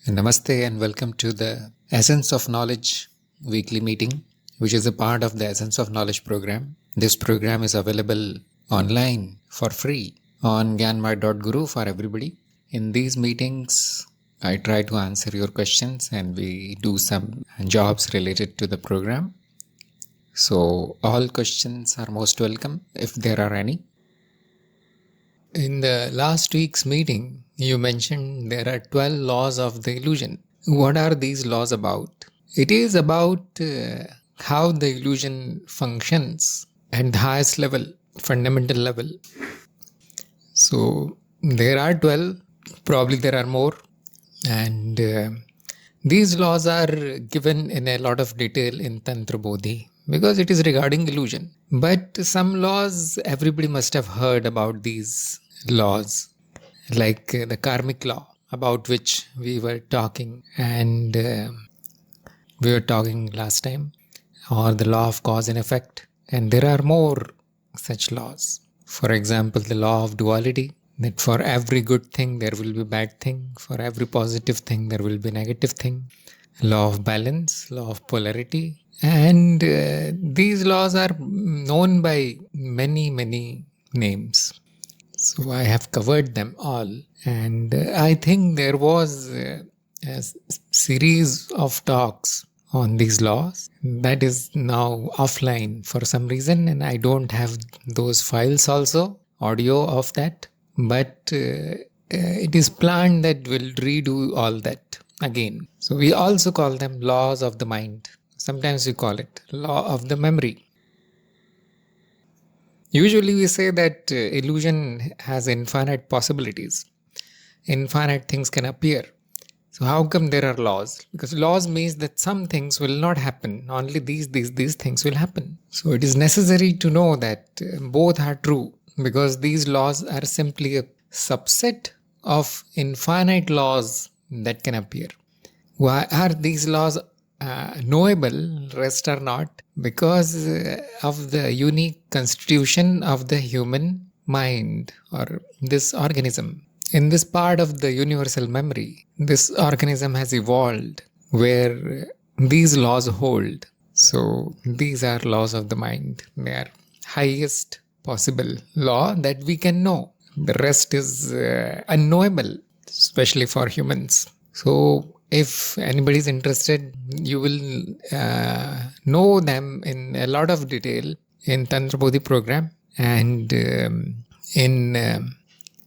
Namaste and welcome to the Essence of Knowledge weekly meeting, which is a part of the Essence of Knowledge program. This program is available online for free on gyanmart.guru for everybody. In these meetings, I try to answer your questions and we do some jobs related to the program. So all questions are most welcome if there are any. In the last week's meeting, you mentioned there are 12 laws of the illusion. What are these laws about? It is about how the illusion functions at the highest level, fundamental level. So there are 12, probably there are more, and these laws are given in a lot of detail in Tantra Bodhi because it is regarding illusion. But some laws, everybody must have heard about these laws, like the karmic law about which we were talking last time, or the law of cause and effect. And there are more such laws. For example, the law of duality, that for every good thing there will be bad thing, for every positive thing there will be negative thing. Law of balance, law of polarity. And these laws are known by many names. So I have covered them all, and I think there was a series of talks on these laws that is now offline for some reason, and I don't have those files also, audio of that, but it is planned that we'll redo all that again. So we also call them laws of the mind. Sometimes we call it law of the memory. Usually we say that illusion has infinite possibilities. Infinite things can appear. So how come there are laws? Because laws means that some things will not happen. Only these things will happen. So it is necessary to know that both are true, because these laws are simply a subset of infinite laws that can appear. Why are these laws knowable, rest are not? Because of the unique constitution of the human mind or this organism. In this part of the universal memory, this organism has evolved where these laws hold. So these are laws of the mind. They are highest possible law that we can know. The rest is unknowable, especially for humans. So if anybody is interested, you will know them in a lot of detail in Tantra Bodhi program, and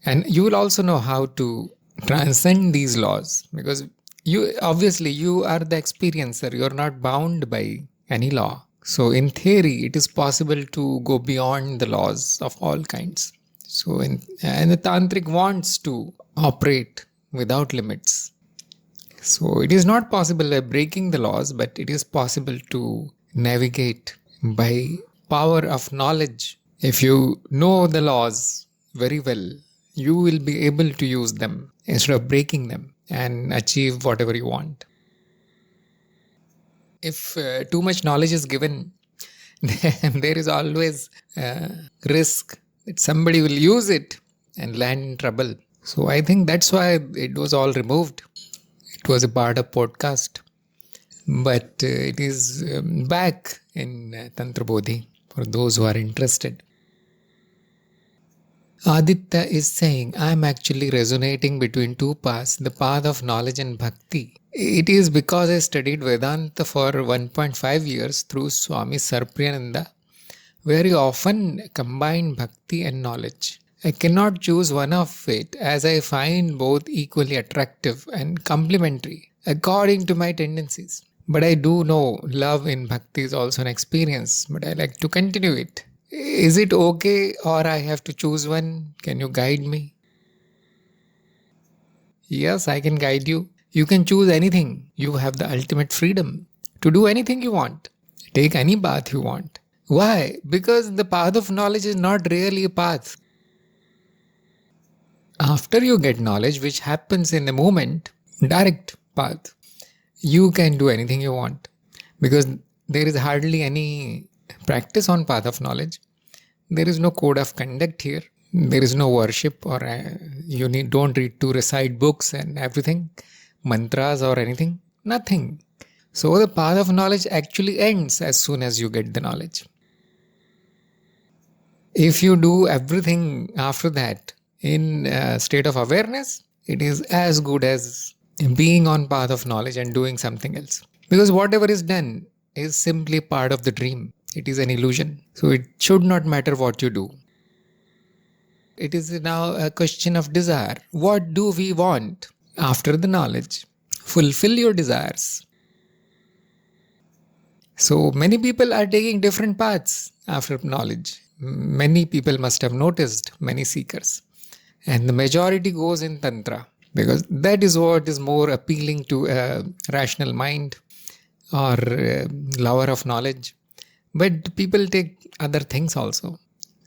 and you will also know how to transcend these laws, because you are the experiencer. You are not bound by any law. So in theory, it is possible to go beyond the laws of all kinds. So and the tantric wants to operate without limits. So it is not possible by breaking the laws, but it is possible to navigate by power of knowledge. If you know the laws very well, you will be able to use them instead of breaking them and achieve whatever you want. If too much knowledge is given, then there is always risk that somebody will use it and land in trouble. So I think that's why it was all removed. It was a part of podcast, but it is back in Tantra Bodhi for those who are interested. Advaita is saying, I am actually resonating between two paths, the path of knowledge and bhakti. It is because I studied Vedanta for 1.5 years through Swami Sarpriyananda, where he often combined bhakti and knowledge. I cannot choose one of it, as I find both equally attractive and complementary according to my tendencies. But I do know love in bhakti is also an experience, but I like to continue it. Is it okay, or I have to choose one? Can you guide me? Yes, I can guide you. You can choose anything. You have the ultimate freedom to do anything you want. Take any path you want. Why? Because the path of knowledge is not really a path. After you get knowledge, which happens in a moment, direct path, you can do anything you want, because there is hardly any practice on path of knowledge. There is no code of conduct here. There is no worship, or don't need to recite books and everything. mantras or anything? Nothing. So the path of knowledge actually ends as soon as you get the knowledge. If you do everything after that in a state of awareness, it is as good as being on path of knowledge and doing something else. Because whatever is done is simply part of the dream. It is an illusion. So it should not matter what you do. It is now a question of desire. What do we want after the knowledge? Fulfill your desires. So many people are taking different paths after knowledge. Many people must have noticed, many seekers. And the majority goes in Tantra because that is what is more appealing to a rational mind or lover of knowledge. But people take other things also.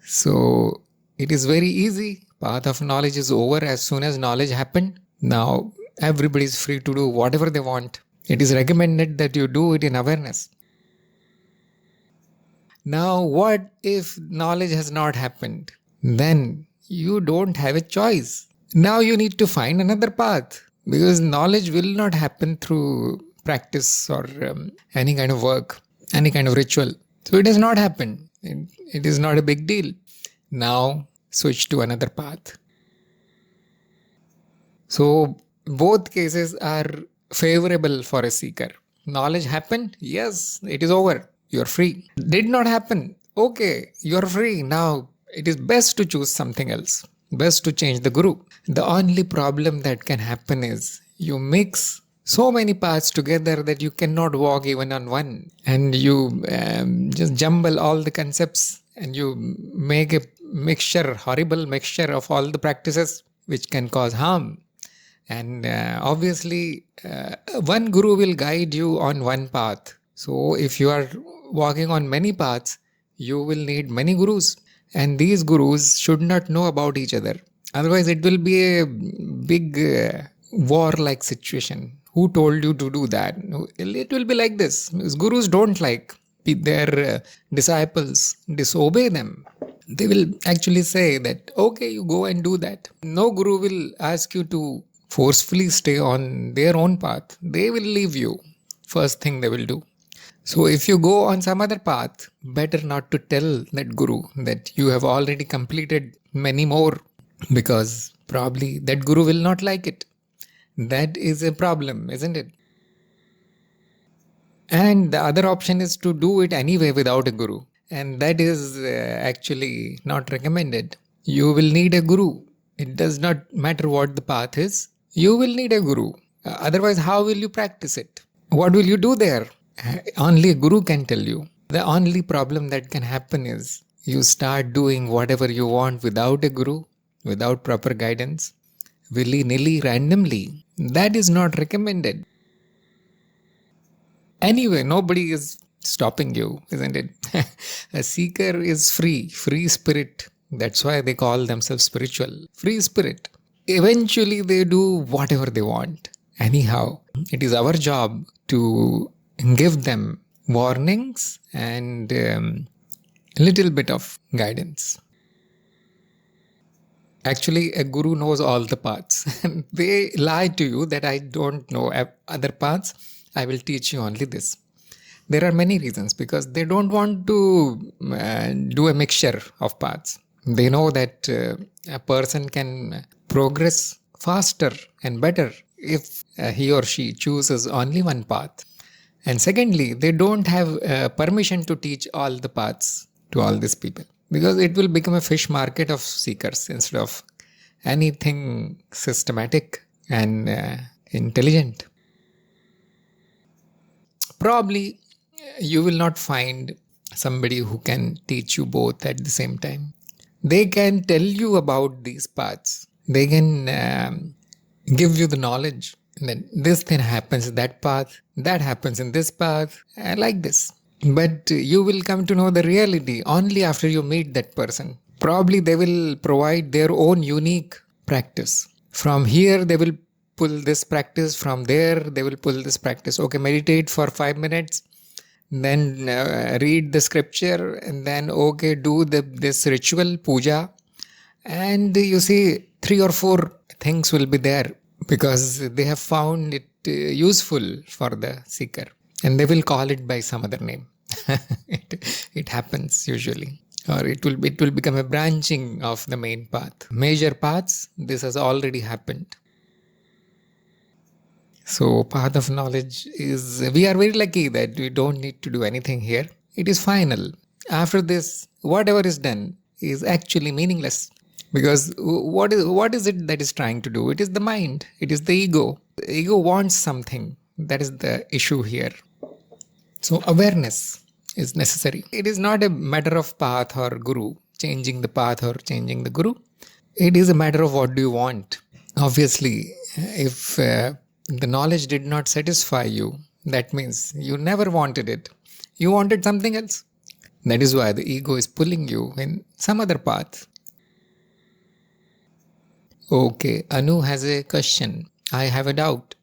So it is very easy. Path of knowledge is over as soon as knowledge happened. Now everybody is free to do whatever they want. It is recommended that you do it in awareness. Now, what if knowledge has not happened? Then you don't have a choice. Now you need to find another path because knowledge will not happen through practice or any kind of work, any kind of ritual. So it has not happened. It is not a big deal. Now switch to another path. So both cases are favorable for a seeker. Knowledge happened? Yes, it is over. You're free. Did not happen? Okay, you're free. Now it is best to choose something else. Best to change the guru. The only problem that can happen is you mix so many paths together that you cannot walk even on one. And you just jumble all the concepts and you make a mixture, horrible mixture of all the practices which can cause harm. And obviously, one guru will guide you on one path. So if you are walking on many paths, you will need many gurus. And these gurus should not know about each other. Otherwise, it will be a big war-like situation. Who told you to do that? It will be like this. Because gurus don't like their disciples disobey them. They will actually say that, okay, you go and do that. No guru will ask you to forcefully stay on their own path. They will leave you. First thing they will do. So if you go on some other path, better not to tell that guru that you have already completed many more because probably that guru will not like it. That is a problem, isn't it? And the other option is to do it anyway without a guru. And that is actually not recommended. You will need a guru. It does not matter what the path is. You will need a guru. Otherwise, how will you practice it? What will you do there? Only a guru can tell you. The only problem that can happen is you start doing whatever you want without a guru, without proper guidance, willy-nilly, randomly. That is not recommended. Anyway, nobody is stopping you, isn't it? A seeker is free spirit. That's why they call themselves spiritual. Free spirit. Eventually, they do whatever they want. Anyhow, it is our job to give them warnings and a little bit of guidance. Actually, a guru knows all the paths. They lie to you that I don't know other paths. I will teach you only this. There are many reasons because they don't want to do a mixture of paths. They know that a person can progress faster and better if he or she chooses only one path. And secondly, they don't have permission to teach all the paths to all these people because it will become a fish market of seekers instead of anything systematic and intelligent. Probably you will not find somebody who can teach you both at the same time. They can tell you about these paths. They can give you the knowledge that this thing happens in that path, that happens in this path, like this. But you will come to know the reality only after you meet that person. Probably they will provide their own unique practice. From here, they will pull this practice. From there, they will pull this practice. Okay, meditate for 5 minutes. Then read the scripture. And then, okay, do this ritual, puja. And you see, 3 or 4 things will be there. because they have found it useful for the seeker, and they will call it by some other name. it happens usually, or it will become a branching of the main path. Major paths, this has already happened. So path of knowledge is, we are very lucky that we don't need to do anything here. It is final. After this, whatever is done is actually meaningless. Because what is it that is trying to do? It is the mind. It is the ego. The ego wants something. That is the issue here. So awareness is necessary. It is not a matter of path or guru, changing the path or changing the guru. It is a matter of what do you want. Obviously, if the knowledge did not satisfy you, that means you never wanted it. You wanted something else. That is why the ego is pulling you in some other path. Okay, Anu has a question. I have a doubt.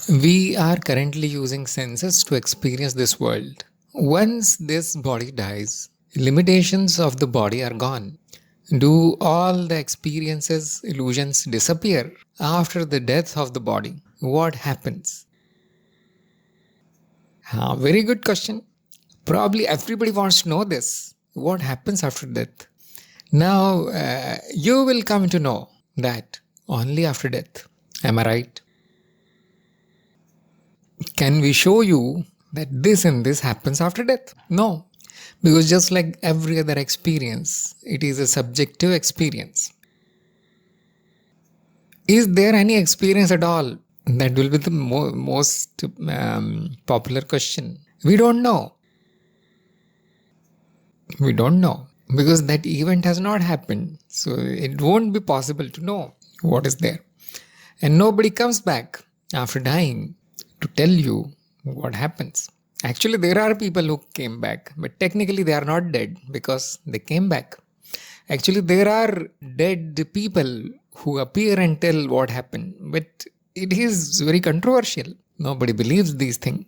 We are currently using senses to experience this world. Once this body dies, limitations of the body are gone. Do all the experiences, illusions disappear after the death of the body? What happens? Very good question. Probably everybody wants to know this. What happens after death? Now, you will come to know that only after death. Am I right? Can we show you that this and this happens after death? No. Because just like every other experience, it is a subjective experience. Is there any experience at all? That will be the most popular question. We don't know. We don't know. Because that event has not happened. So it won't be possible to know what is there. And nobody comes back after dying to tell you what happens. Actually, there are people who came back, but technically they are not dead because they came back. Actually, there are dead people who appear and tell what happened, but it is very controversial. Nobody believes these things.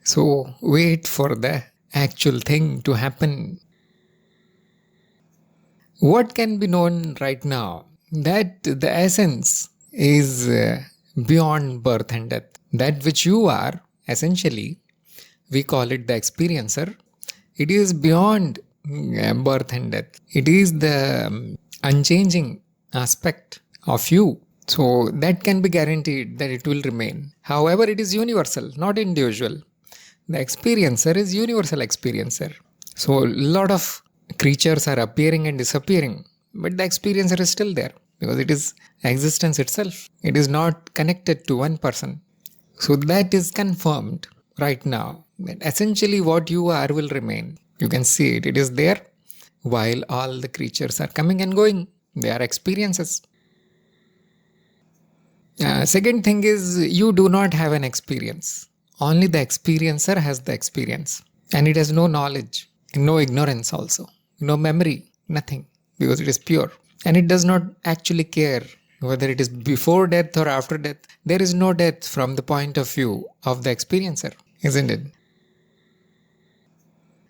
So wait for the actual thing to happen. What can be known right now? That the essence is beyond birth and death. That which you are, essentially, we call it the experiencer. It is beyond birth and death. It is the unchanging aspect of you. So that can be guaranteed that it will remain. However, it is universal, not individual. The experiencer is universal experiencer. So a lot of creatures are appearing and disappearing, but the experiencer is still there because it is existence itself. It is not connected to one person. So that is confirmed right now. That essentially what you are will remain. You can see it. It is there while all the creatures are coming and going. They are experiences. Second thing is you do not have an experience. Only the experiencer has the experience. And it has no knowledge, no ignorance also, no memory, nothing, because it is pure. And it does not actually care whether it is before death or after death. There is no death from the point of view of the experiencer, isn't it?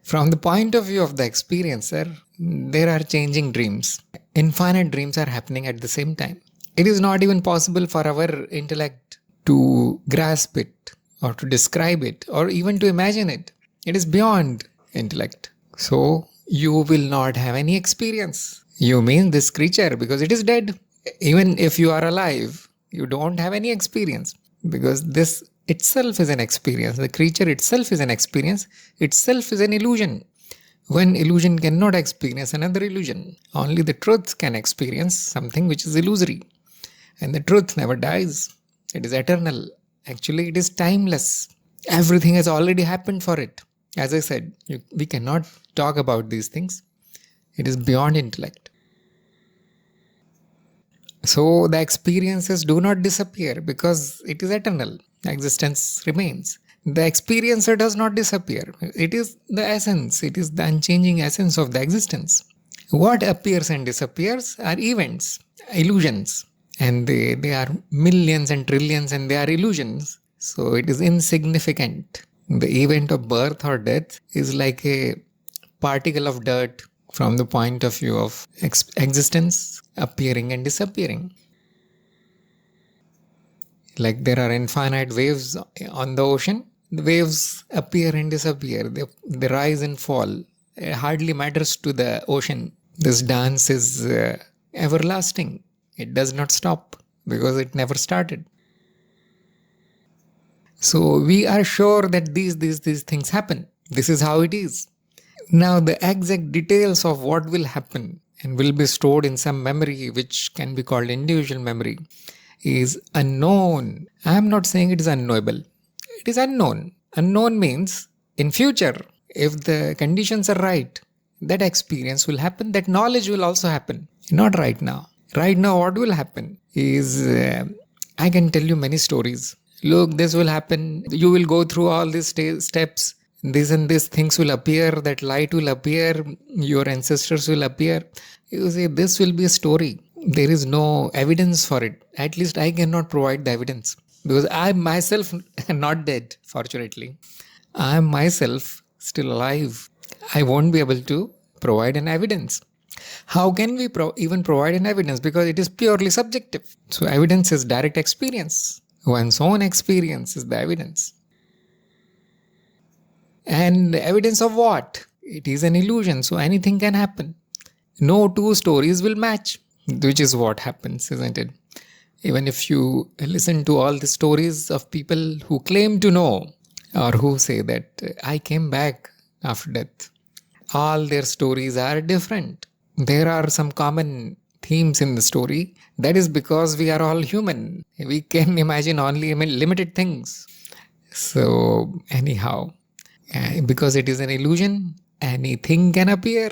From the point of view of the experiencer, there are changing dreams. Infinite dreams are happening at the same time. It is not even possible for our intellect to grasp it or to describe it or even to imagine it. It is beyond intellect. So you will not have any experience. You mean this creature because it is dead. Even if you are alive, you don't have any experience because this itself is an experience. The creature itself is an experience. Itself is an illusion. One illusion cannot experience another illusion. Only the truth can experience something which is illusory. And the truth never dies. It is eternal. Actually, it is timeless. Everything has already happened for it. As I said, we cannot talk about these things. It is beyond intellect. So the experiences do not disappear because it is eternal. Existence remains. The experiencer does not disappear. It is the essence. It is the unchanging essence of the existence. What appears and disappears are events, illusions. And they are millions and trillions and they are illusions. So it is insignificant. The event of birth or death is like a particle of dirt from the point of view of existence appearing and disappearing. Like there are infinite waves on the ocean. The waves appear and disappear. They rise and fall. It hardly matters to the ocean. This dance is everlasting. It does not stop because it never started. So we are sure that these things happen. This is how it is. Now the exact details of what will happen and will be stored in some memory, which can be called individual memory, is unknown. I am not saying it is unknowable. It is unknown. Unknown means in future, if the conditions are right, that experience will happen, that knowledge will also happen. Not right now. Right now, what will happen is I can tell you many stories. Look, this will happen. You will go through all these steps. This and these things will appear. That light will appear. Your ancestors will appear. You say this will be a story. There is no evidence for it. At least I cannot provide the evidence because I myself am not dead, fortunately. I am myself still alive. I won't be able to provide an evidence. How can we even provide an evidence? Because it is purely subjective. So evidence is direct experience. One's own experience is the evidence. And evidence of what? It is an illusion. So anything can happen. No two stories will match, which is what happens, isn't it? Even if you listen to all the stories of people who claim to know or who say that I came back after death, all their stories are different. There are some common themes in the story. That is because we are all human. We can imagine only limited things. So anyhow, because it is an illusion, anything can appear.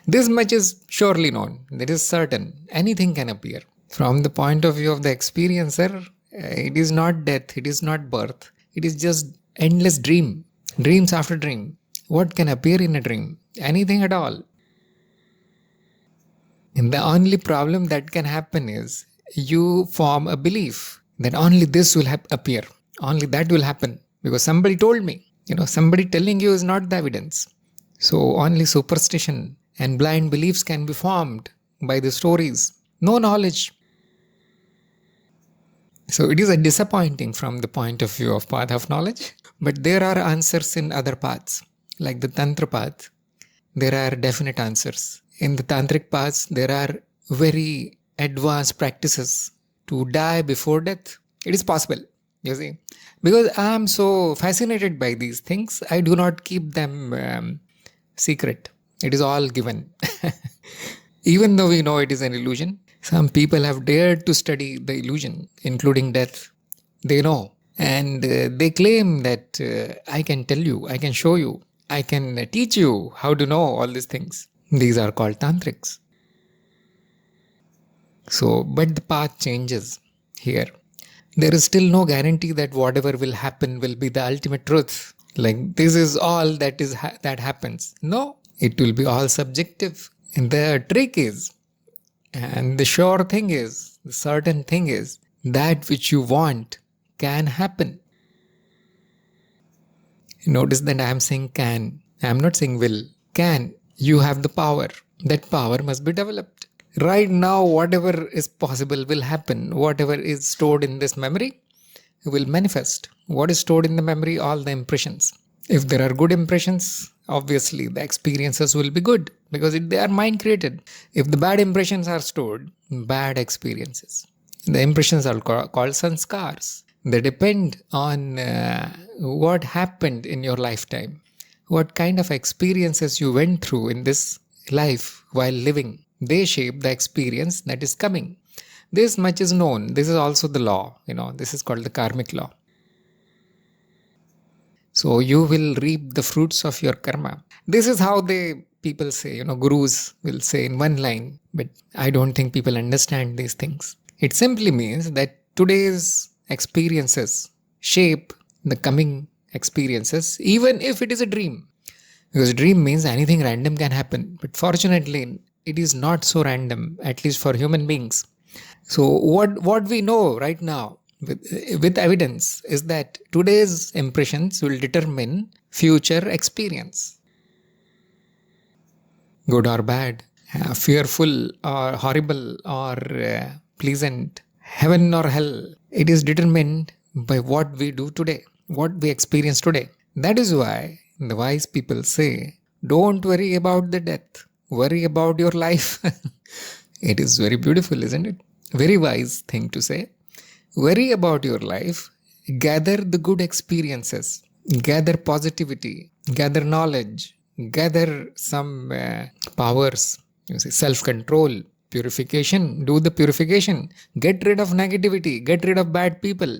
This much is surely known. That is certain. Anything can appear. From the point of view of the experiencer, it is not death, it is not birth. It is just endless dream. Dreams after dream. What can appear in a dream? Anything at all. And the only problem that can happen is you form a belief that only this will appear. Only that will happen. Because somebody told me. Somebody telling you is not the evidence. So only superstition and blind beliefs can be formed by the stories. No knowledge. So it is a disappointing from the point of view of path of knowledge. But there are answers in other paths. Like the Tantra path, there are definite answers. In the Tantric paths, there are very advanced practices to die before death. It is possible, you see. Because I am so fascinated by these things, I do not keep them secret. It is all given. Even though we know it is an illusion, some people have dared to study the illusion, including death. They know. And they claim that I can tell you, I can show you, I can teach you how to know all these things. These are called tantrics. So, but the path changes here. There is still no guarantee that whatever will happen will be the ultimate truth. Like this is all that that happens. No, it will be all subjective. And the trick is, and the sure thing is, the certain thing is, that which you want can happen. Notice that I am saying can. I am not saying will. Can. You have the power. That power must be developed. Right now, whatever is possible will happen. Whatever is stored in this memory will manifest. What is stored in the memory? All the impressions. If there are good impressions, obviously the experiences will be good because they are mind created. If the bad impressions are stored, bad experiences. The impressions are called sanskars. They depend on what happened in your lifetime. What kind of experiences you went through in this life while living. They shape the experience that is coming. This much is known. This is also the law. This is called the karmic law. So you will reap the fruits of your karma. This is how people say, gurus will say in one line, but I don't think people understand these things. It simply means that today's experiences shape the coming experiences, even if it is a dream. Because dream means anything random can happen. But fortunately, it is not so random, at least for human beings. So what we know right now with evidence is that today's impressions will determine future experience. Good or bad, fearful or horrible or pleasant, heaven or hell, It is determined by what we do today, what we experience today. That is why the wise people say, don't worry about the death, worry about your life. It is very beautiful, isn't it? Very wise thing to say. Worry about your life, gather the good experiences, gather positivity, gather knowledge, gather some powers, self-control, purification, do the purification, get rid of negativity, get rid of bad people,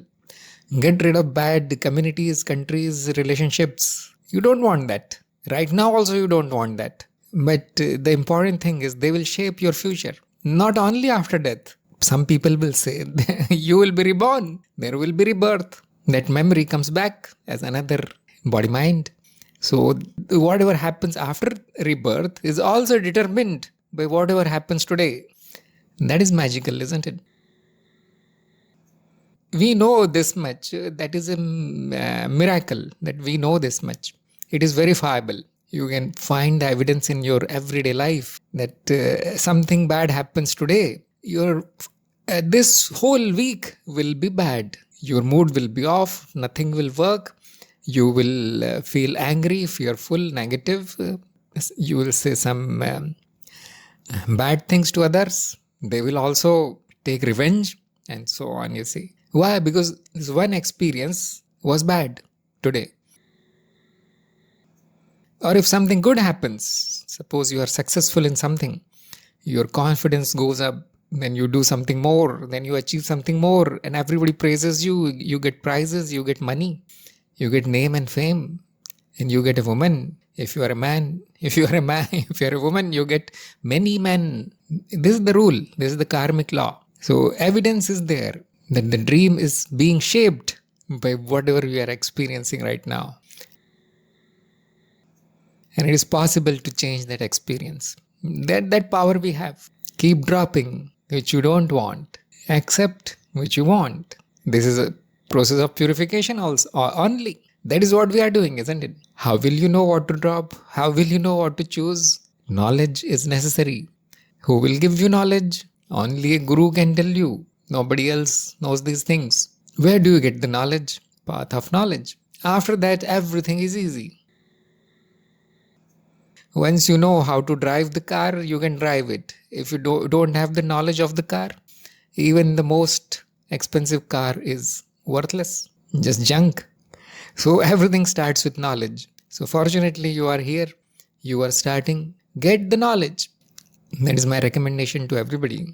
get rid of bad communities, countries, relationships. You don't want that. Right now also you don't want that. But the important thing is they will shape your future, not only after death. Some people will say, you will be reborn, there will be rebirth. That memory comes back as another body mind. So whatever happens after rebirth is also determined by whatever happens today. That is magical, isn't it? We know this much. That is a miracle that we know this much. It is verifiable. You can find the evidence in your everyday life that something bad happens today. This whole week will be bad. Your mood will be off. Nothing will work. You will feel angry, fearful, negative. You will say some bad things to others. They will also take revenge and so on, you see. Why? Because this one experience was bad today. Or if something good happens, suppose you are successful in something, your confidence goes up, then you do something more, then you achieve something more, and everybody praises you, you get prizes, you get money, you get name and fame, and you get a woman. If you are a man, if you are a woman, you get many men. This is the rule, this is the karmic law. So evidence is there that the dream is being shaped by whatever we are experiencing right now. And it is possible to change that experience. That power we have. Keep dropping which you don't want. Accept which you want. This is a process of purification also only. That is what we are doing, isn't it? How will you know what to drop? How will you know what to choose? Knowledge is necessary. Who will give you knowledge? Only a guru can tell you. Nobody else knows these things. Where do you get the knowledge? Path of knowledge. After that, everything is easy. Once you know how to drive the car, you can drive it. If you don't have the knowledge of the car, even the most expensive car is worthless, just junk. So everything starts with knowledge. So fortunately, you are here, you are starting. Get the knowledge. That is my recommendation to everybody.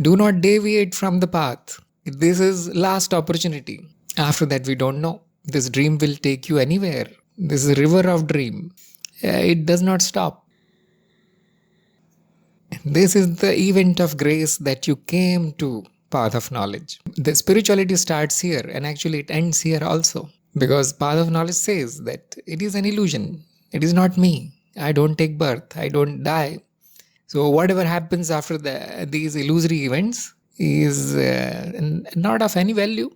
Do not deviate from the path. This is last opportunity. After that, we don't know. This dream will take you anywhere. This is a river of dream. It does not stop. This is the event of grace that you came to path of knowledge. The spirituality starts here and actually it ends here also. Because path of knowledge says that it is an illusion. It is not me. I don't take birth. I don't die. So whatever happens after these illusory events is not of any value.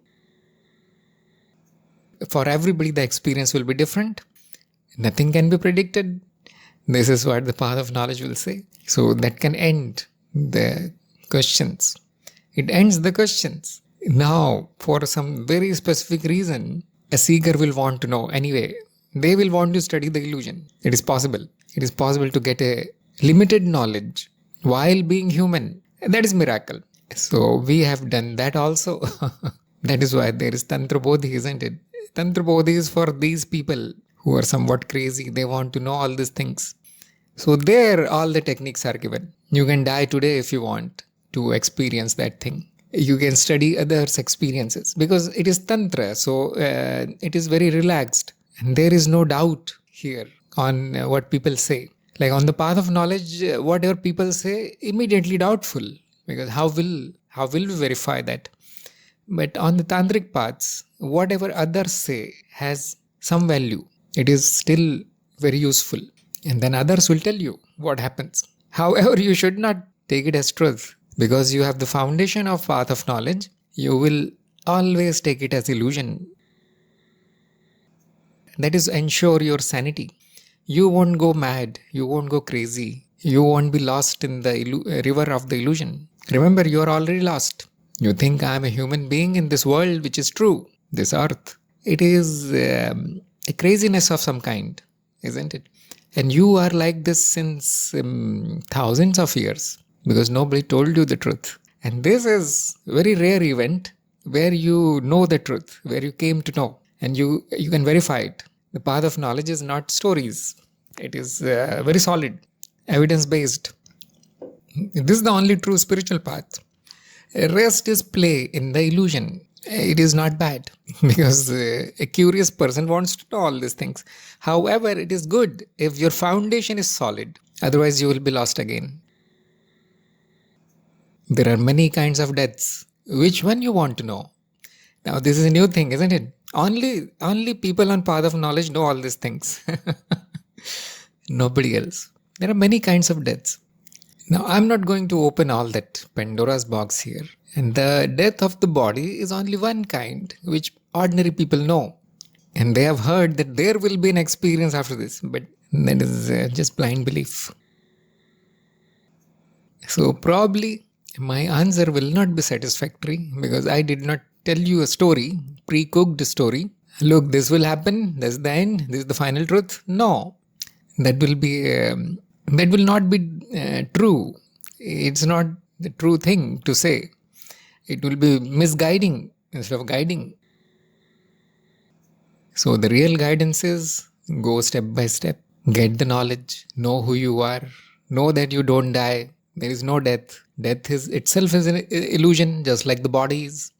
For everybody, the experience will be different. Nothing can be predicted. This is what the path of knowledge will say. So that can end the questions. It ends the questions. Now, for some very specific reason, a seeker will want to know anyway. They will want to study the illusion. It is possible. It is possible to get a limited knowledge while being human. That is miracle. So we have done that also. That is why there is Tantra Bodhi, isn't it? Tantra Bodhi is for these people who are somewhat crazy. They want to know all these things. So there all the techniques are given. You can die today if you want to experience that thing. You can study others' experiences because it is Tantra. So it is very relaxed. And there is no doubt here on what people say. Like on the path of knowledge, whatever people say, immediately doubtful. Because how will we verify that? But on the tantric paths, whatever others say has some value. It is still very useful. And then others will tell you what happens. However, you should not take it as truth. Because you have the foundation of path of knowledge, you will always take it as illusion. That is ensure your sanity. You won't go mad. You won't go crazy. You won't be lost in the river of the illusion. Remember, you are already lost. You think I am a human being in this world, which is true, this earth. It is a craziness of some kind, isn't it? And you are like this since thousands of years because nobody told you the truth. And this is a very rare event where you know the truth, where you came to know, and you can verify it. The path of knowledge is not stories. It is very solid, evidence based. This is the only true spiritual path. Rest is play in the illusion. It is not bad because a curious person wants to know all these things. However, it is good if your foundation is solid. Otherwise, you will be lost again. There are many kinds of deaths. Which one you want to know? Now, this is a new thing, isn't it? Only people on path of knowledge know all these things. Nobody else. There are many kinds of deaths. Now, I'm not going to open all that Pandora's box here. And the death of the body is only one kind, which ordinary people know. And they have heard that there will be an experience after this. But that is just blind belief. So probably my answer will not be satisfactory because I did not tell you a story, pre-cooked story. Look, this will happen. This is the end. This is the final truth. No, that will not be true. It's not the true thing to say. It will be misguiding instead of guiding. So the real guidance is go step by step, get the knowledge, know who you are, know that you don't die. There is no death. Death is itself is an illusion, just like the body is.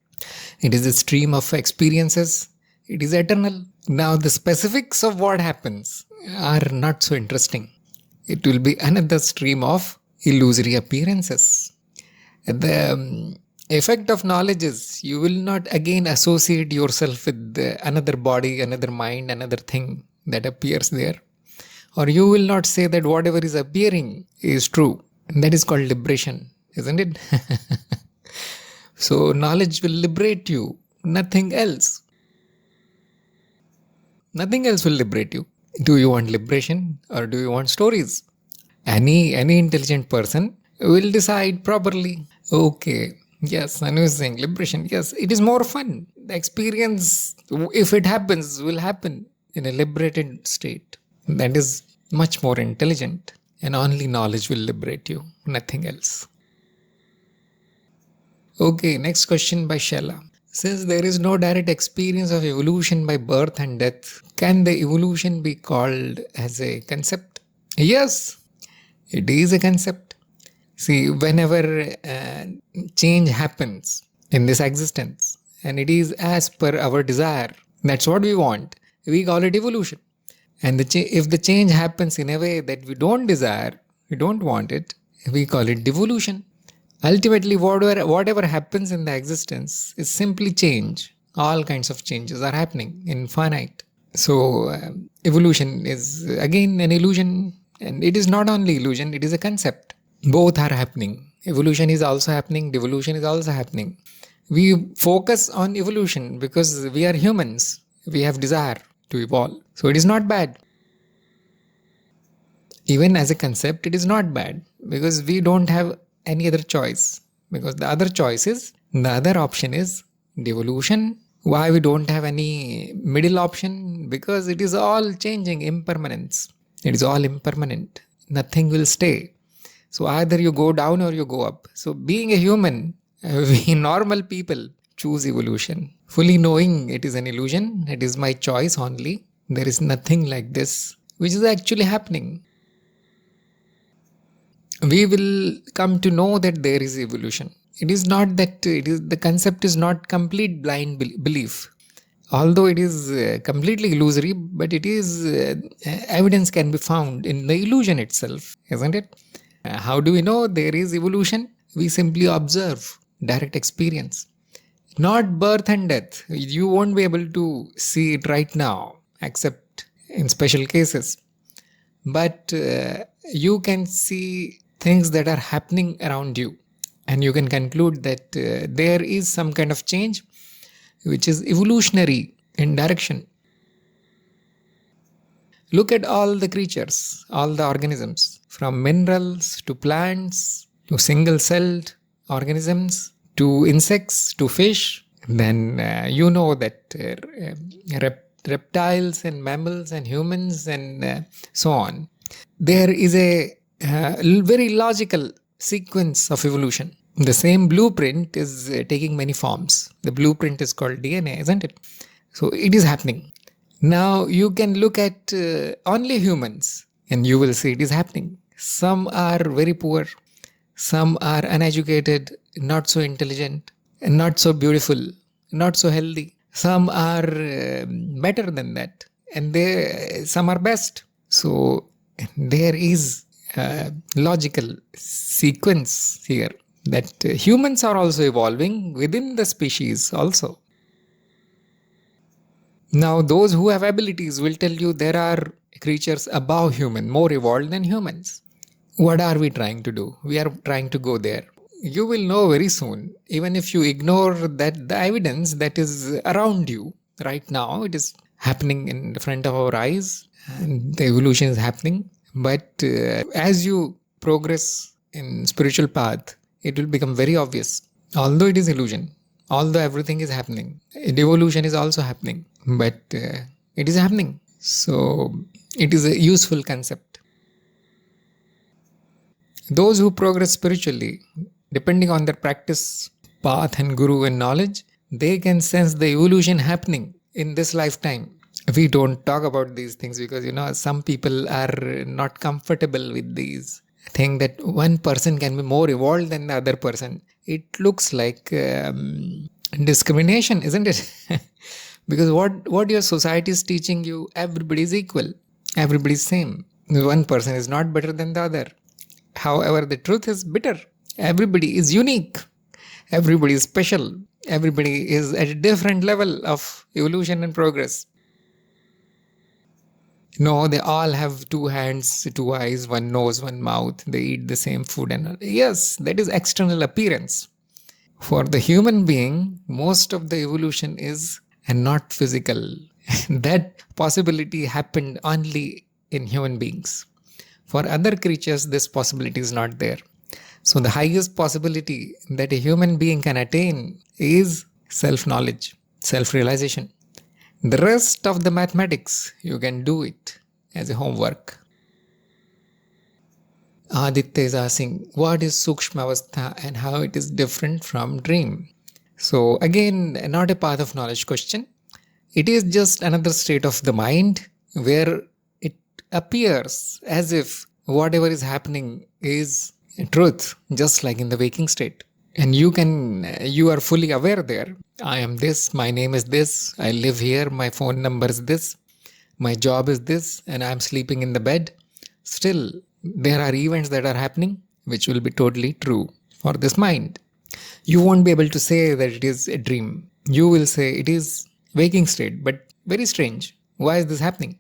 It is a stream of experiences. It is eternal. Now the specifics of what happens are not so interesting. It will be another stream of illusory appearances. The effect of knowledge is you will not again associate yourself with another body, another mind, another thing that appears there. Or you will not say that whatever is appearing is true. And that is called liberation, isn't it? So knowledge will liberate you, nothing else. Nothing else will liberate you. Do you want liberation or do you want stories? Any intelligent person will decide properly. Okay, yes, Anu is saying liberation. Yes, it is more fun. The experience, if it happens, will happen in a liberated state. That is much more intelligent. And only knowledge will liberate you, nothing else. Okay, next question by Shella. Since there is no direct experience of evolution by birth and death, can the evolution be called as a concept? Yes, it is a concept. See, whenever change happens in this existence, and it is as per our desire, that's what we want, we call it evolution. And if the change happens in a way that we don't desire, we don't want it, we call it devolution. Ultimately, whatever happens in the existence is simply change. All kinds of changes are happening, infinite. So, evolution is again an illusion, and it is not only illusion, it is a concept. Both are happening. Evolution is also happening, devolution is also happening. We focus on evolution because we are humans. We have desire to evolve. So it is not bad. Even as a concept, it is not bad because we don't have any other choice. Because the other option is devolution. Why we don't have any middle option? Because it is all changing, impermanence. It is all impermanent. Nothing will stay. So either you go down or you go up. So being a human, we normal people choose evolution. Fully knowing it is an illusion, it is my choice only. There is nothing like this, which is actually happening. We will come to know that there is evolution. It is not that the concept is not complete blind belief. Although it is completely illusory, but it is evidence can be found in the illusion itself, isn't it? How do we know there is evolution? We simply observe direct experience. Not birth and death. You won't be able to see it right now, except in special cases. But you can see things that are happening around you. And you can conclude that there is some kind of change which is evolutionary in direction. Look at all the creatures, all the organisms, from minerals to plants to single-celled organisms to insects, to fish, then you know that reptiles and mammals and humans and so on, there is a very logical sequence of evolution. The same blueprint is taking many forms. The blueprint is called DNA, isn't it? So it is happening. Now you can look at only humans and you will see it is happening. Some are very poor, some are uneducated, not so intelligent, and not so beautiful, not so healthy. Some are better than that, and some are best. So there is a logical sequence here that humans are also evolving within the species also. Now, those who have abilities will tell you there are creatures above human, more evolved than humans. What are we trying to do? We are trying to go there. You will know very soon, even if you ignore that the evidence that is around you right now, it is happening in front of our eyes, and the evolution is happening. But as you progress in spiritual path, it will become very obvious. Although it is illusion, although everything is happening, evolution is also happening, but it is happening. So it is a useful concept. Those who progress spiritually, depending on their practice, path and guru and knowledge, they can sense the evolution happening in this lifetime. We don't talk about these things because, some people are not comfortable with these. Think that one person can be more evolved than the other person. It looks like discrimination, isn't it? Because what your society is teaching you, everybody is equal. Everybody is same. One person is not better than the other. However, the truth is bitter. Everybody is unique. Everybody is special. Everybody is at a different level of evolution and progress. No, they all have 2 hands, 2 eyes, 1 nose, 1 mouth. They eat the same food. And yes, that is external appearance. For the human being, most of the evolution is not physical. That possibility happened only in human beings. For other creatures, this possibility is not there. So the highest possibility that a human being can attain is self-knowledge, self-realization. The rest of the mathematics, you can do it as a homework. Aditya is asking, what is Sukshma Avastha and how it is different from dream? So again, not a path of knowledge question. It is just another state of the mind where it appears as if whatever is happening is truth, just like in the waking state. And you are fully aware there. I am this, my name is this, I live here, my phone number is this, my job is this, and I am sleeping in the bed. Still, there are events that are happening which will be totally true for this mind. You won't be able to say that it is a dream. You will say it is waking state, but very strange. Why is this happening?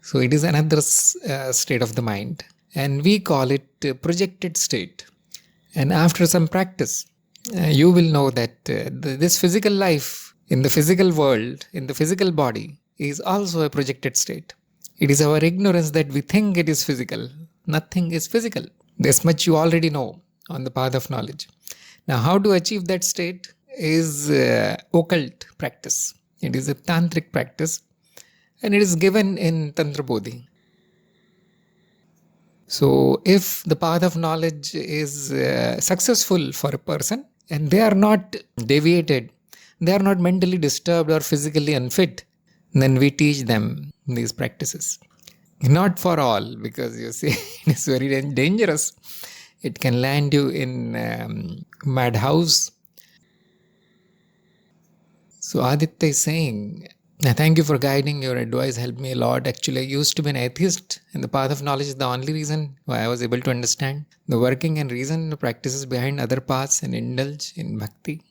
So it is another state of the mind, and we call it projected state. And after some practice, you will know that this physical life in the physical world, in the physical body, is also a projected state. It is our ignorance that we think it is physical. Nothing is physical. This much you already know on the path of knowledge. Now, how to achieve that state is occult practice. It is a tantric practice, and it is given in Tantra Bodhi. So, if the path of knowledge is successful for a person, and they are not deviated, they are not mentally disturbed or physically unfit, then we teach them these practices. Not for all, because you see, it is very dangerous. It can land you in madhouse. So Aditya is saying, thank you for guiding. Your advice helped me a lot. Actually, I used to be an atheist, and the path of knowledge is the only reason why I was able to understand the working and reason the practices behind other paths and indulge in bhakti.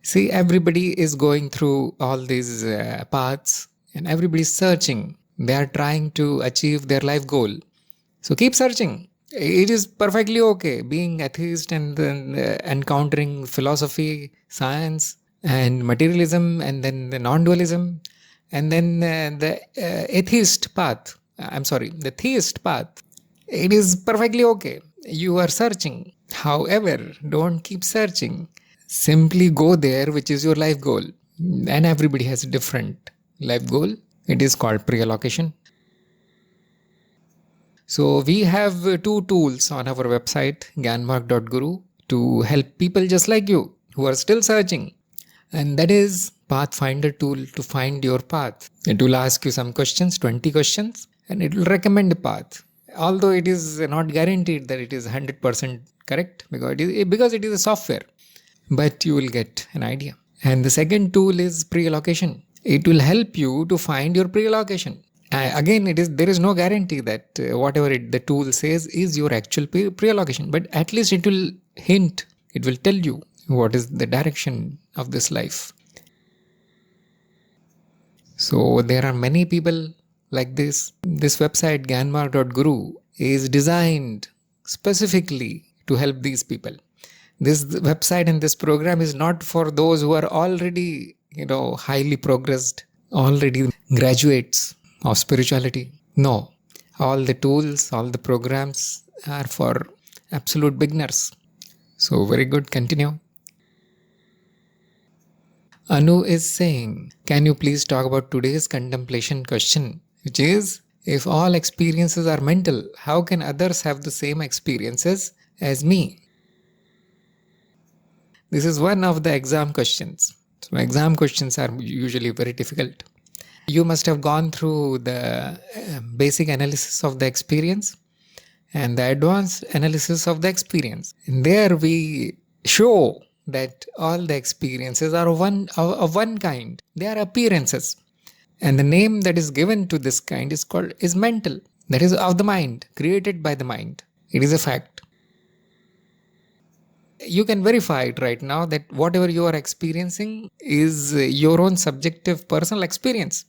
See, everybody is going through all these paths, and everybody is searching. They are trying to achieve their life goal. So keep searching. It is perfectly okay being atheist and then encountering philosophy, science, and materialism, and then the non-dualism, and then the theist path. It is perfectly okay. You are searching. However, don't keep searching. Simply go there, which is your life goal. And everybody has a different life goal. It is called pre-allocation. So we have two tools on our website, gyanmark.guru, to help people just like you who are still searching. And that is Pathfinder tool to find your path. It will ask you some questions, 20 questions, and it will recommend a path. Although it is not guaranteed that it is 100% correct because it is a software, but you will get an idea. And the second tool is pre-allocation. It will help you to find your pre-allocation. Again, there is no guarantee that whatever the tool says is your actual pre-allocation, but at least it will hint, it will tell you what is the direction of this life. So there are many people like this. This website, gyanmark.guru, is designed specifically to help these people. This website and this program is not for those who are already, highly progressed, already graduates of spirituality. No, all the tools, all the programs are for absolute beginners. So very good, continue. Anu is saying, can you please talk about today's contemplation question, which is, if all experiences are mental, how can others have the same experiences as me? This is one of the exam questions. So exam questions are usually very difficult. You must have gone through the basic analysis of the experience and the advanced analysis of the experience. And there we show that all the experiences are of one kind. They are appearances. And the name that is given to this kind is mental. That is of the mind, created by the mind. It is a fact. You can verify it right now that whatever you are experiencing is your own subjective personal experience.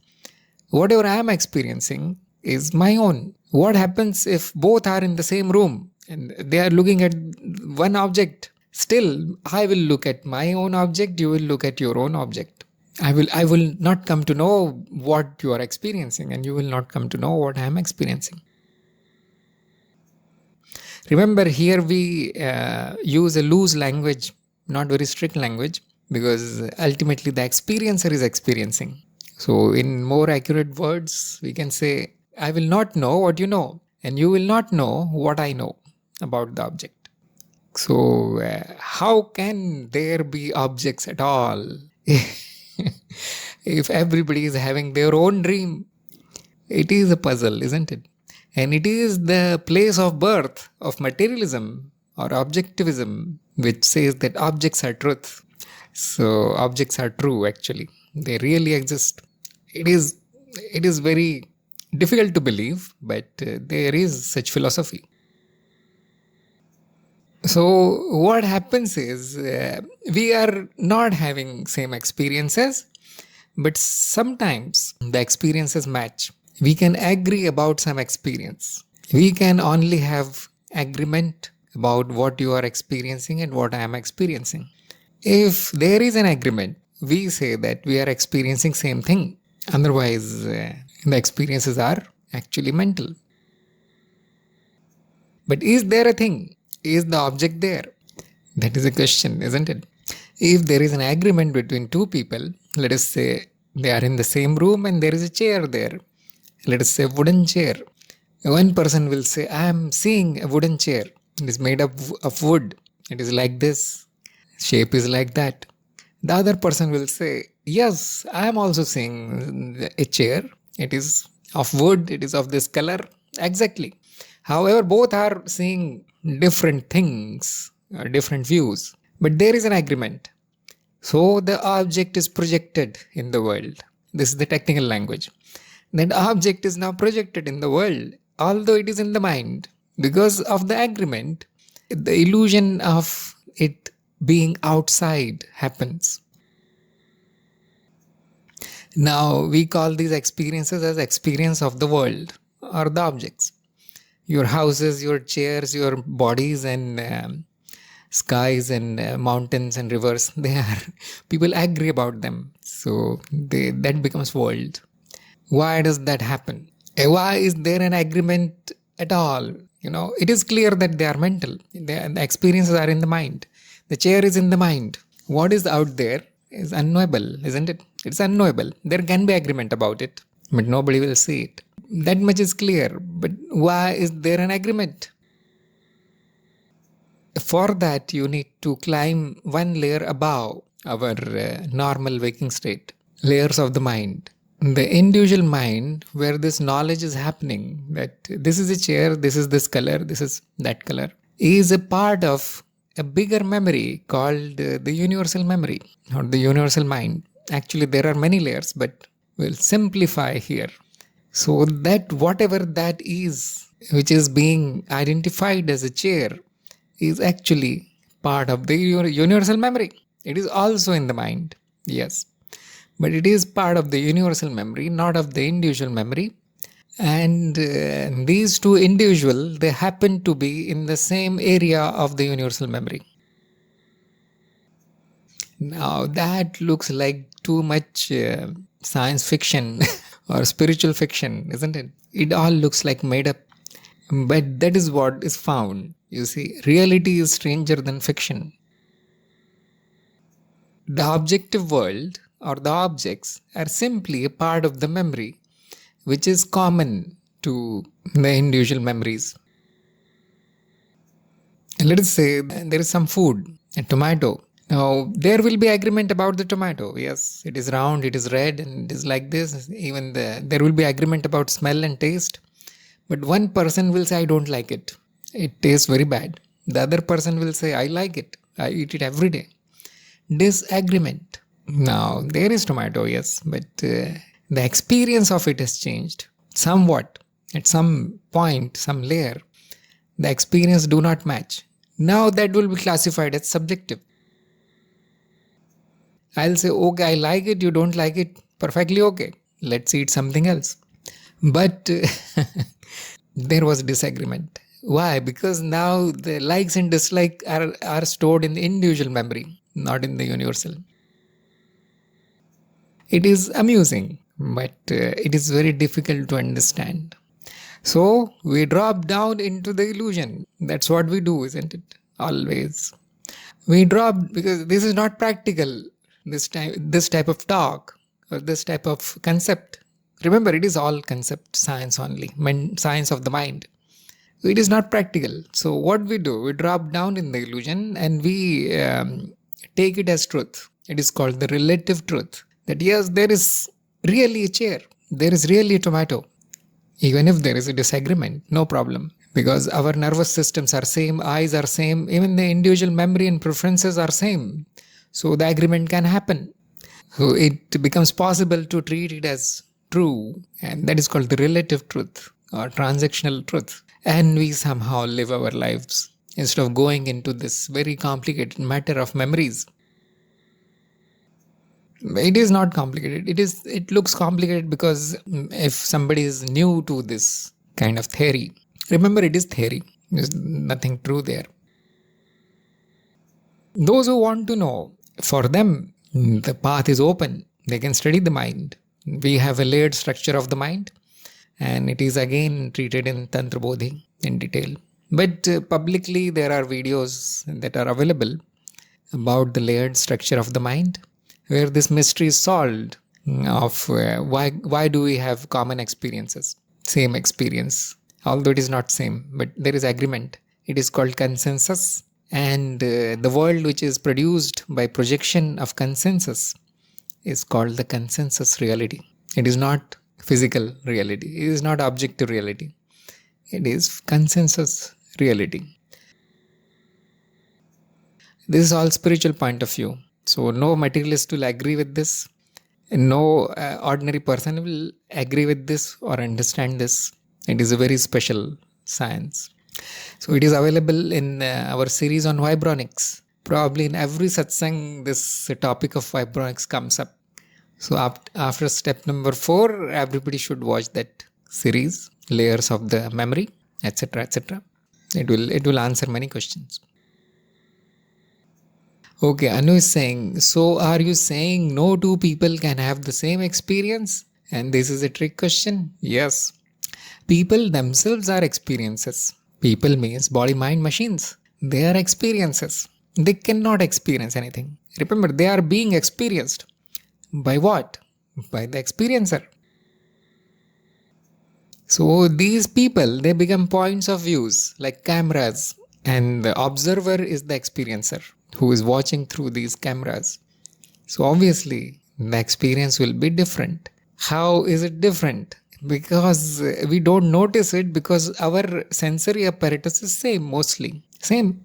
Whatever I am experiencing is my own. What happens if both are in the same room and they are looking at one object? Still, I will look at my own object, you will look at your own object. I will not come to know what you are experiencing, and you will not come to know what I am experiencing. Remember, here we use a loose language, not very strict language, because ultimately the experiencer is experiencing. So in more accurate words, we can say, I will not know what you know, and you will not know what I know about the object. So how can there be objects at all if everybody is having their own dream? It is a puzzle, isn't it? And it is the place of birth of materialism or objectivism, which says that objects are truth. So objects are true, actually. They really exist. It is very difficult to believe, but there is such philosophy. So what happens is we are not having same experiences, but sometimes the experiences match. We can agree about some experience. We can only have agreement about what you are experiencing and what I am experiencing. If there is an agreement, we say that we are experiencing same thing. Otherwise, the experiences are actually mental. But is there a thing? Is the object there? That is a question, isn't it? If there is an agreement between two people, let us say they are in the same room and there is a chair there. Let us say wooden chair. One person will say, I am seeing a wooden chair. It is made up of wood. It is like this. Shape is like that. The other person will say, yes, I am also seeing a chair. It is of wood. It is of this color. Exactly. However, both are seeing different things, different views. But there is an agreement. So the object is projected in the world. This is the technical language. That object is now projected in the world, although it is in the mind. Because of the agreement, the illusion of it being outside happens. Now we call these experiences as experience of the world or the objects. Your houses, your chairs, your bodies and skies and mountains and rivers, people agree about them. So that becomes world. Why does that happen? Why is there an agreement at all? It is clear that they are mental. The experiences are in the mind. The chair is in the mind. What is out there is unknowable, isn't it? It's unknowable. There can be agreement about it, but nobody will see it. That much is clear. But why is there an agreement? For that, you need to climb one layer above our normal waking state, layers of the mind. The individual mind, where this knowledge is happening, that this is a chair, this is this color, this is that color, is a part of a bigger memory called the universal memory or the universal mind. Actually, there are many layers, but we'll simplify here. So that whatever that is, which is being identified as a chair, is actually part of the universal memory. It is also in the mind, yes. But it is part of the universal memory, not of the individual memory. And these two individuals, they happen to be in the same area of the universal memory. Now that looks like too much science fiction or spiritual fiction, isn't it? It all looks like made up. But that is what is found. You see, reality is stranger than fiction. The objective world or the objects are simply a part of the memory which is common to the individual memories. Let us say there is some food, a tomato. Now, there will be agreement about the tomato. Yes, it is round, it is red, and it is like this. Even there will be agreement about smell and taste. But one person will say, I don't like it. It tastes very bad. The other person will say, I like it. I eat it every day. Disagreement. Now, there is tomato, yes, but the experience of it has changed somewhat. At some point, some layer, the experience do not match. Now that will be classified as subjective. I'll say, okay, I like it, you don't like it, perfectly okay. Let's eat something else. But there was disagreement. Why? Because now the likes and dislikes are stored in the individual memory, not in the universal. It is amusing, but it is very difficult to understand. So we drop down into the illusion. That's what we do, isn't it? Always. We drop because this is not practical. This type of talk or this type of concept. Remember, it is all concept science only, science of the mind. It is not practical. So what we do, we drop down in the illusion and we take it as truth. It is called the relative truth. That yes, there is really a chair. There is really a tomato. Even if there is a disagreement, no problem. Because our nervous systems are same, eyes are same, even the individual memory and preferences are same. So the agreement can happen. So it becomes possible to treat it as true, and that is called the relative truth or transactional truth. And we somehow live our lives instead of going into this very complicated matter of memories. It is not complicated. It looks complicated because if somebody is new to this kind of theory, remember it is theory. There's nothing true there. Those who want to know, for them, the path is open. They can study the mind. We have a layered structure of the mind, and it is again treated in Tantra Bodhi in detail. But publicly, there are videos that are available about the layered structure of the mind, where this mystery is solved of why do we have common experiences, same experience, although it is not same, but there is agreement. It is called consensus, and the world which is produced by projection of consensus is called the consensus reality. It is not physical reality. It is not objective reality. It is consensus reality. This is all spiritual point of view. So no materialist will agree with this. No ordinary person will agree with this or understand this. It is a very special science. So it is available in our series on vibronics. Probably in every satsang, this topic of vibronics comes up. So after step number 4, everybody should watch that series, layers of the memory, etc., etc. It will answer many questions. Okay, Anu is saying, so are you saying no two people can have the same experience? And this is a trick question. Yes. People themselves are experiences. People means body, mind, machines. They are experiences. They cannot experience anything. Remember, they are being experienced. By what? By the experiencer. So these people, they become points of views like cameras, and the observer is the experiencer who is watching through these cameras. So obviously the experience will be different. How is it different? Because we don't notice it because our sensory apparatus is same, mostly same.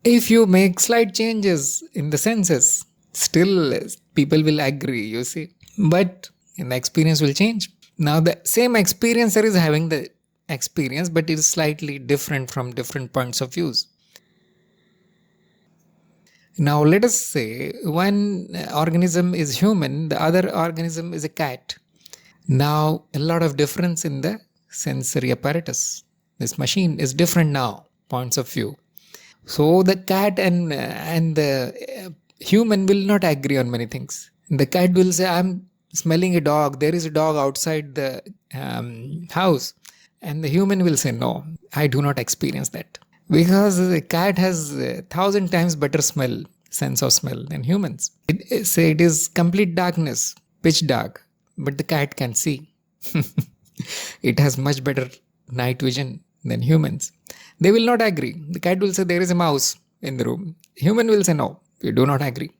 If you make slight changes in the senses, still people will agree, you see. But the experience will change. Now the same experiencer is having the experience, but it is slightly different from different points of views. Now let us say one organism is human, the other organism is a cat. Now a lot of difference in the sensory apparatus. This machine is different now, points of view. So the cat and the human will not agree on many things. The cat will say, I'm smelling a dog. There is a dog outside the house. And the human will say, no, I do not experience that. Because the cat has 1,000 times better sense of smell than humans. Say it is complete darkness, pitch dark, but the cat can see. It has much better night vision than humans. They will not agree. The cat will say there is a mouse in the room. Human will say no, we do not agree.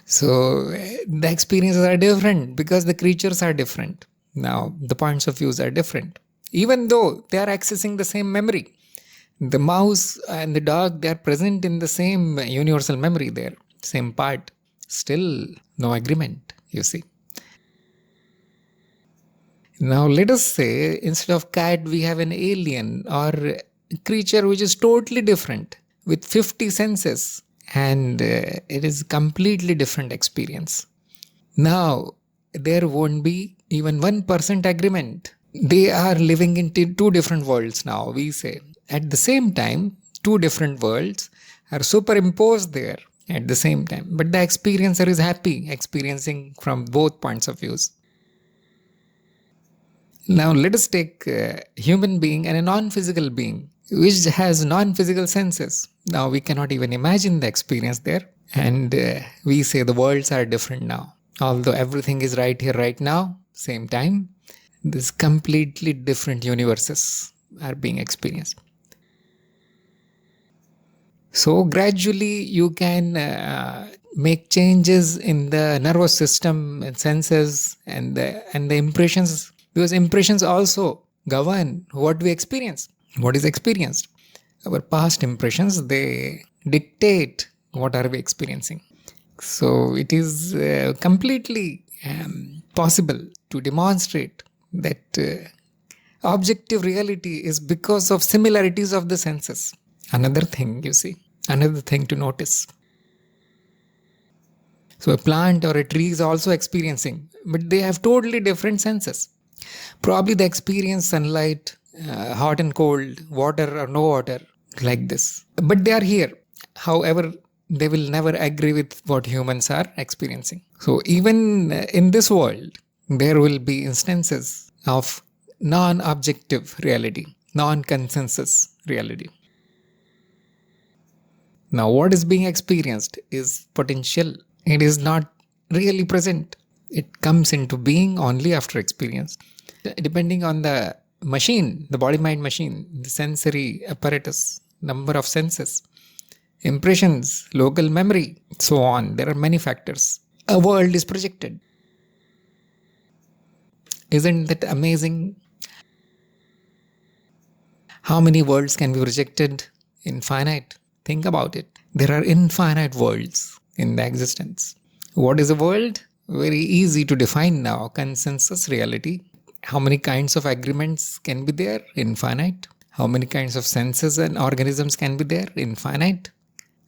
So the experiences are different because the creatures are different. Now the points of views are different. Even though they are accessing the same memory. The mouse and the dog, they are present in the same universal memory there, same part. Still no agreement, you see. Now let us say instead of cat we have an alien or creature which is totally different with 50 senses, and it is completely different experience. Now there won't be even 1% agreement. They are living in two different worlds now, we say. At the same time, two different worlds are superimposed there at the same time. But the experiencer is happy experiencing from both points of views. Now let us take a human being and a non-physical being which has non-physical senses. Now we cannot even imagine the experience there, and we say the worlds are different now. Although everything is right here, right now, same time, these completely different universes are being experienced. So gradually you can make changes in the nervous system and senses and the impressions, because impressions also govern what we experience, what is experienced. Our past impressions, they dictate what are we experiencing. So it is completely possible to demonstrate that objective reality is because of similarities of the senses. Another thing, you see, another thing to notice. So a plant or a tree is also experiencing, but they have totally different senses. Probably they experience sunlight, hot and cold, water or no water, like this. But they are here. However, they will never agree with what humans are experiencing. So even in this world, there will be instances of non-objective reality, non-consensus reality. Now, what is being experienced is potential. It is not really present. It comes into being only after experience. Depending on the machine, the body-mind machine, the sensory apparatus, number of senses, impressions, local memory, so on. There are many factors. A world is projected. Isn't that amazing? How many worlds can be projected? Infinite. Think about it. There are infinite worlds in the existence. What is a world? Very easy to define now. Consensus reality. How many kinds of agreements can be there? Infinite. How many kinds of senses and organisms can be there? Infinite.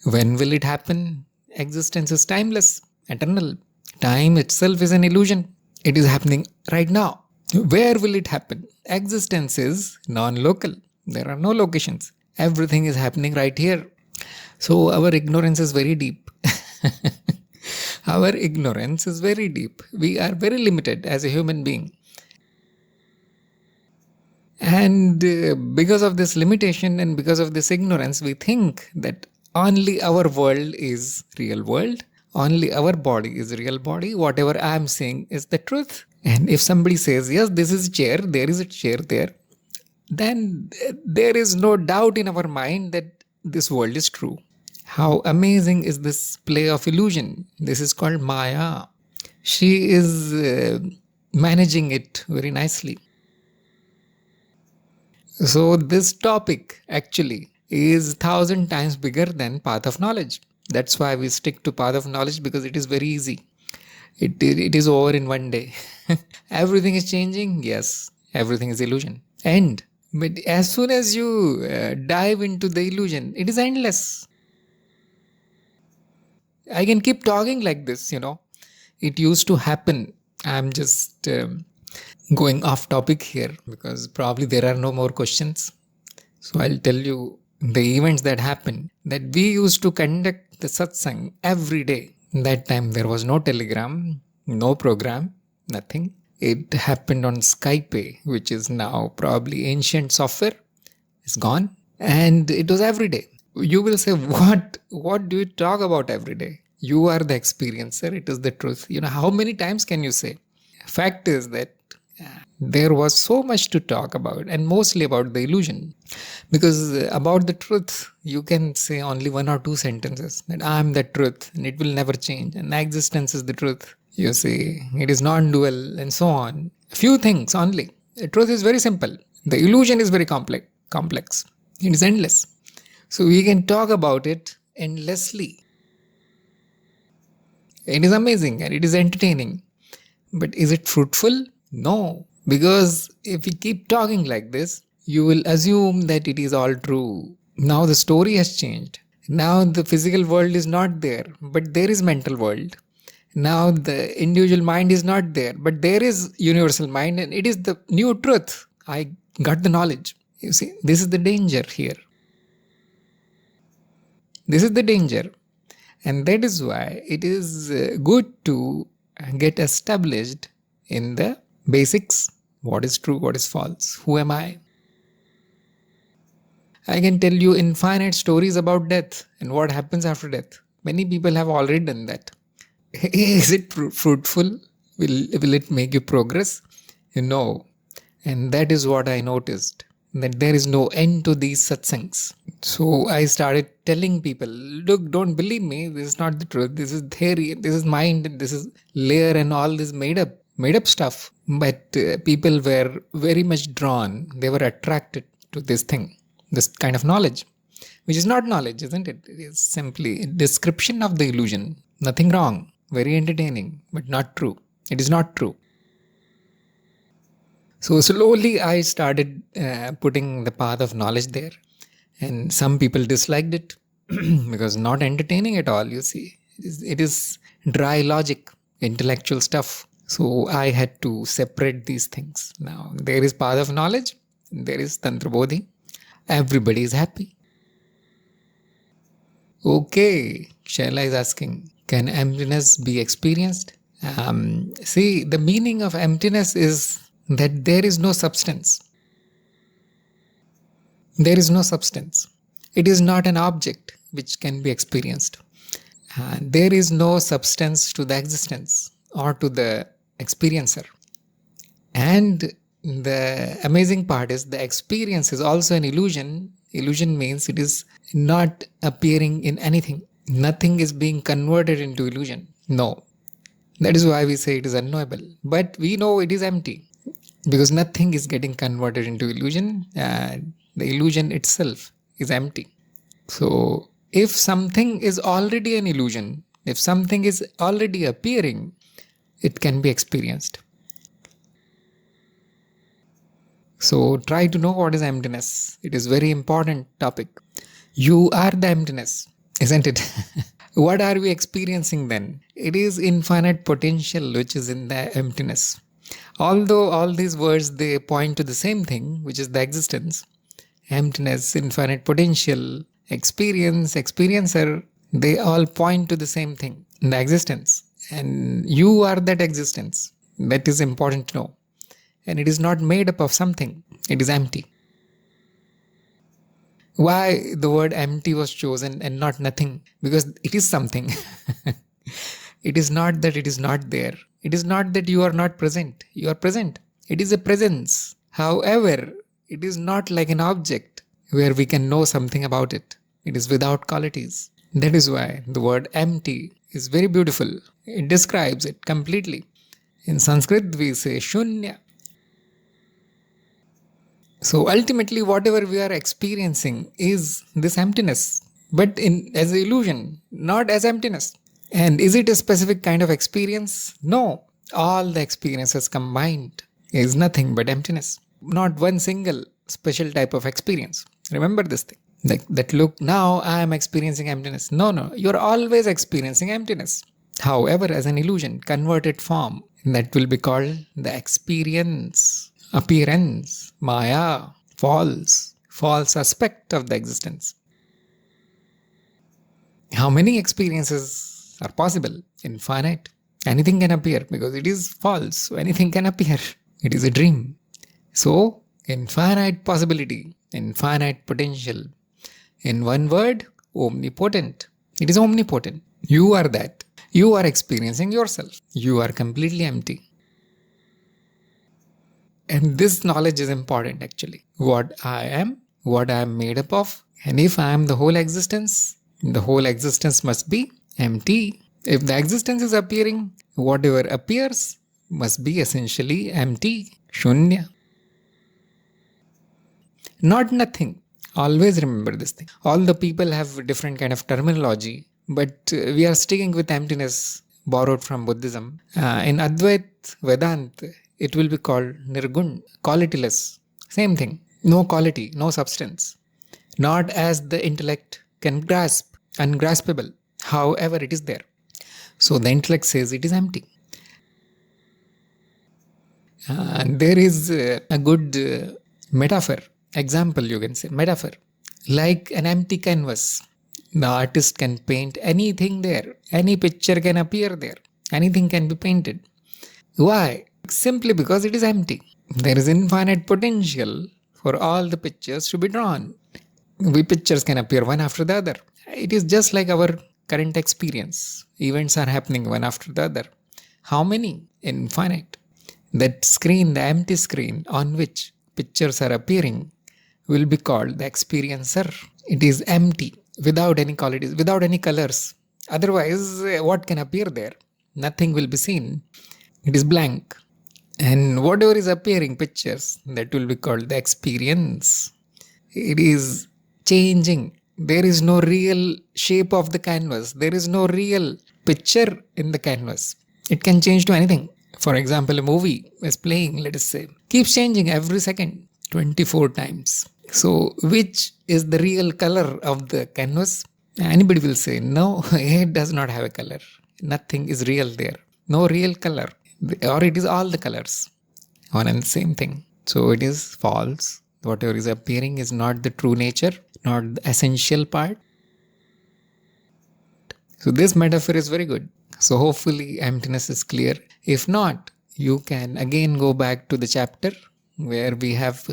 When will it happen? Existence is timeless, eternal. Time itself is an illusion. It is happening right now. Where will it happen? Existence is non-local. There are no locations. Everything is happening right here. So our ignorance is very deep. Our ignorance is very deep. We are very limited as a human being. And because of this limitation and because of this ignorance, we think that only our world is real world, only our body is real body. Whatever I am saying is the truth. And if somebody says, yes, this is a chair, there is a chair there, then there is no doubt in our mind that this world is true. How amazing is this play of illusion? This is called Maya. She is managing it very nicely. So this topic actually is 1,000 times bigger than path of knowledge. That's why we stick to path of knowledge, because it is very easy. It is over in one day. Everything is changing. Yes, everything is illusion. End. But as soon as you dive into the illusion, it is endless. I can keep talking like this, It used to happen. I'm just going off topic here because probably there are no more questions. So I'll tell you the events that happened. That we used to conduct the satsang every day. That time there was no telegram, no program, nothing. It happened on Skype, which is now probably ancient software. It's gone. And it was every day. You will say, what do you talk about every day? You are the experiencer. It is the truth. How many times can you say? Fact is that there was so much to talk about, and mostly about the illusion. Because about the truth, you can say only one or two sentences, that I am the truth and it will never change, and existence is the truth. You see, it is non-dual, and so on. A few things only. The truth is very simple. The illusion is very complex. It is endless. So we can talk about it endlessly. It is amazing and it is entertaining. But is it fruitful? No. Because if we keep talking like this, you will assume that it is all true. Now the story has changed. Now the physical world is not there, but there is mental world. Now the individual mind is not there, but there is universal mind, and it is the new truth. I got the knowledge. You see, this is the danger here. This is the danger. And that is why it is good to get established in the basics. What is true, what is false? Who am I? I can tell you infinite stories about death and what happens after death. Many people have already done that. Is it fruitful? Will it make you progress? No. And that is what I noticed, that there is no end to these satsangs. So I started telling people, look, don't believe me. This is not the truth. This is theory. This is mind. This is layer and all this made up stuff. But people were very much drawn. They were attracted to this thing, this kind of knowledge, which is not knowledge, isn't it? It is simply a description of the illusion. Nothing wrong. Very entertaining, but not true. It is not true. So slowly I started putting the path of knowledge there. And some people disliked it because not entertaining at all, you see. It is dry logic, intellectual stuff. So I had to separate these things. Now there is path of knowledge, there is Tantra Bodhi. Everybody is happy. Okay, Shaila is asking, can emptiness be experienced? See, the meaning of emptiness is that there is no substance. There is no substance. It is not an object which can be experienced. There is no substance to the existence or to the experiencer. And the amazing part is the experience is also an illusion. Illusion means it is not appearing in anything. Nothing is being converted into illusion. No. That is why we say it is unknowable. But we know it is empty because nothing is getting converted into illusion. The illusion itself is empty. So if something is already an illusion, if something is already appearing, it can be experienced. So try to know what is emptiness. It is a very important topic. You are the emptiness, isn't it? What are we experiencing then? It is infinite potential which is in the emptiness. Although all these words, they point to the same thing, which is the existence. Emptiness, infinite potential, experience, experiencer, they all point to the same thing, the existence. And you are that existence. That is important to know. and it is not made up of something. It is empty. Why the word empty was chosen and not nothing? Because it is something. It is not that it is not there. It is not that you are not present. You are present. It is a presence. However, it is not like an object where we can know something about it. It is without qualities. That is why the word empty is very beautiful. It describes it completely. In Sanskrit, we say shunya. So ultimately, whatever we are experiencing is this emptiness, but as an illusion, not as emptiness. And is it a specific kind of experience? No. All the experiences combined is nothing but emptiness. Not one single special type of experience. Remember this thing. That look, now I am experiencing emptiness. No. You're always experiencing emptiness. However, as an illusion, converted form, that will be called the experience, appearance, maya, false aspect of the existence. How many experiences are possible? Infinite. Anything can appear because it is false. So anything can appear. It is a dream. So, infinite possibility, infinite potential. In one word, omnipotent. It is omnipotent. You are that. You are experiencing yourself. You are completely empty. And this knowledge is important actually. What I am made up of. And if I am the whole existence must be empty. If the existence is appearing, whatever appears must be essentially empty. Shunya. Not nothing. Always remember this thing. All the people have different kind of terminology, but we are sticking with emptiness borrowed from Buddhism. In Advaita Vedanta, it will be called nirgun, qualityless. Same thing. No quality, no substance. Not as the intellect can grasp, ungraspable. However, it is there. So the intellect says it is empty. There is a good metaphor. Example, you can say, metaphor. Like an empty canvas. The artist can paint anything there. Any picture can appear there. Anything can be painted. Why? Simply because it is empty. There is infinite potential for all the pictures to be drawn. Pictures can appear one after the other. It is just like our current experience. Events are happening one after the other. How many? Infinite. That screen, the empty screen on which pictures are appearing, will be called the experiencer. It is empty, without any qualities, without any colors. Otherwise, what can appear there? Nothing will be seen. It is blank. And whatever is appearing, pictures, that will be called the experience. It is changing. There is no real shape of the canvas. There is no real picture in the canvas. It can change to anything. For example, a movie is playing, let us say, keeps changing every second, 24 times. So, which is the real color of the canvas? Anybody will say, no, it does not have a color. Nothing is real there. No real color. Or it is all the colors. One and the same thing. So, it is false. Whatever is appearing is not the true nature, not the essential part. So, this metaphor is very good. So, hopefully, emptiness is clear. If not, you can again go back to the chapter where we have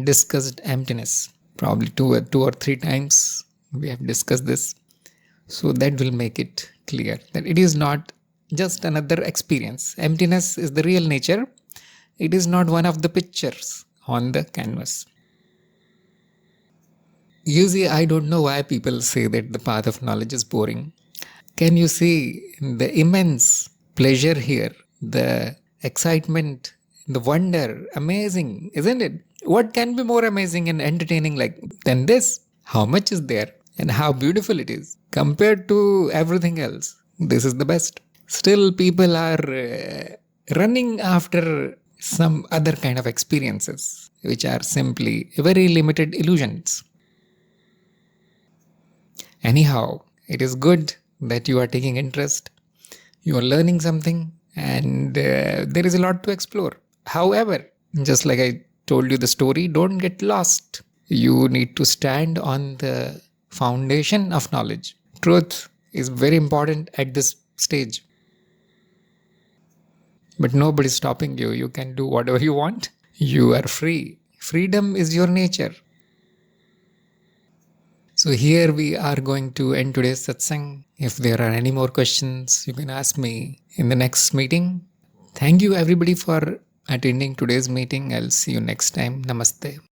discussed emptiness. Probably two or three times we have discussed this. So that will make it clear that it is not just another experience. Emptiness is the real nature. It is not one of the pictures on the canvas. You see, I don't know why people say that the path of knowledge is boring. Can you see the immense pleasure here? The excitement, the wonder, amazing, isn't it? What can be more amazing and entertaining than this? How much is there and how beautiful it is compared to everything else? This is the best. Still, people are running after some other kind of experiences, which are simply very limited illusions. Anyhow, it is good that you are taking interest, you are learning something, and there is a lot to explore. However, just like I told you the story, don't get lost. You need to stand on the foundation of knowledge. Truth is very important at this stage. but nobody's stopping you. You can do whatever you want. You are free. Freedom is your nature. So here we are going to end today's satsang. If there are any more questions, you can ask me in the next meeting. Thank you everybody for attending today's meeting. I'll see you next time. Namaste.